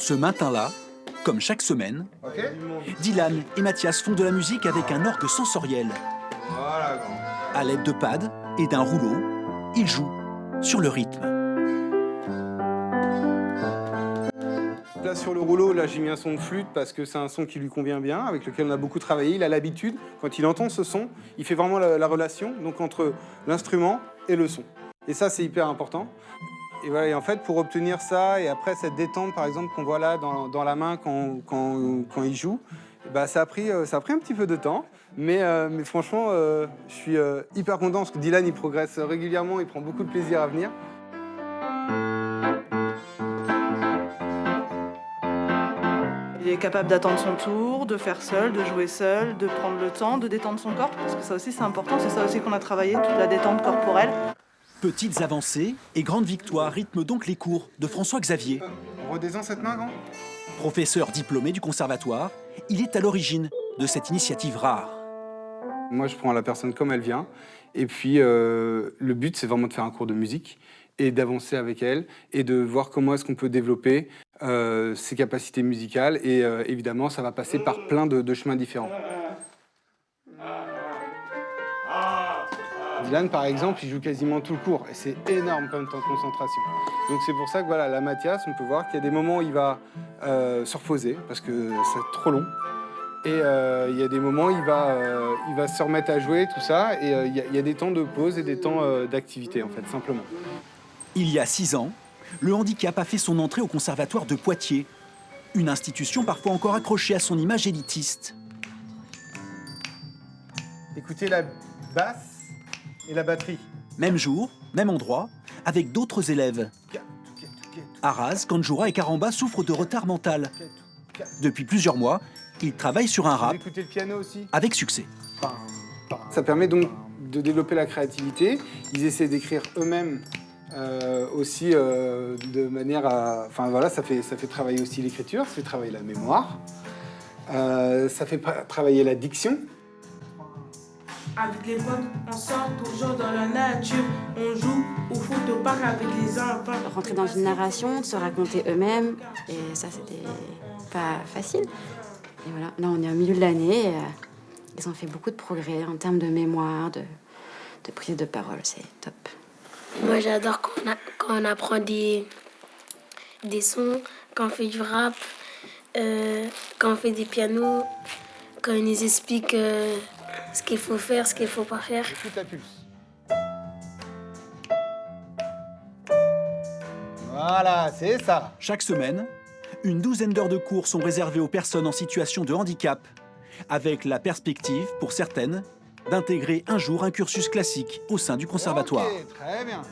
Ce matin-là, comme chaque semaine, Dylan et Mathias font de la musique avec un orgue sensoriel. Voilà, grand. À l'aide de pads et d'un rouleau, ils jouent sur le rythme. Là sur le rouleau, là j'ai mis un son de flûte parce que c'est un son qui lui convient bien, avec lequel on a beaucoup travaillé. Il a l'habitude, quand il entend ce son, il fait vraiment la relation donc entre l'instrument et le son. Et ça c'est hyper important. Et voilà, et en fait pour obtenir ça et après cette détente par exemple qu'on voit là dans la main quand il joue, bah, ça a pris un petit peu de temps. Mais franchement, je suis hyper content parce que Dylan il progresse régulièrement, il prend beaucoup de plaisir à venir. Il est capable d'attendre son tour, de faire seul, de jouer seul, de prendre le temps, de détendre son corps, parce que ça aussi c'est important, c'est ça aussi qu'on a travaillé, toute la détente corporelle. Petites avancées et grandes victoires rythment donc les cours de François Xavier. On redescend cette main, grand ? Professeur diplômé du conservatoire, il est à l'origine de cette initiative rare. Moi, je prends la personne comme elle vient. Et puis, le but, c'est vraiment de faire un cours de musique et d'avancer avec elle et de voir comment est-ce qu'on peut développer ses capacités musicales. Et évidemment, ça va passer par plein de chemins différents. Dylan, par exemple, il joue quasiment tout le cours. Et c'est énorme comme temps de concentration. Donc c'est pour ça que voilà, la Mathias, on peut voir qu'il y a des moments où il va se reposer parce que c'est trop long. Et il y a des moments où il va se remettre à jouer, tout ça. Et il y a des temps de pause et des temps d'activité, en fait, simplement. Il y a 6 ans, le handicap a fait son entrée au conservatoire de Poitiers. Une institution parfois encore accrochée à son image élitiste. Écoutez la basse et la batterie. Même jour, même endroit, avec d'autres élèves. Araz, Kanjoura et Karamba souffrent de retard mental. Depuis plusieurs mois, ils travaillent sur un rap Vous écoutez le piano aussi ? avec succès. Ça permet donc de développer la créativité. Ils essaient d'écrire eux-mêmes aussi de manière à... Enfin voilà, ça fait travailler aussi l'écriture, ça fait travailler la mémoire, ça fait travailler la diction. Avec les potes, on sort toujours dans la nature. On joue au foot au parc avec les enfants. Rentrer dans une narration, se raconter eux-mêmes, et ça c'était pas facile. Et voilà, là on est au milieu de l'année, et, ils ont fait beaucoup de progrès en termes de mémoire, de prise de parole, c'est top. Moi j'adore quand on apprend des sons, quand on fait du rap, quand on fait des pianos, quand ils nous expliquent ce qu'il faut faire, ce qu'il faut pas faire. Écoute ta pulse. Voilà, c'est ça. Chaque semaine, une douzaine d'heures de cours sont réservées aux personnes en situation de handicap, avec la perspective, pour certaines, d'intégrer un jour un cursus classique au sein du conservatoire. Ok, très bien.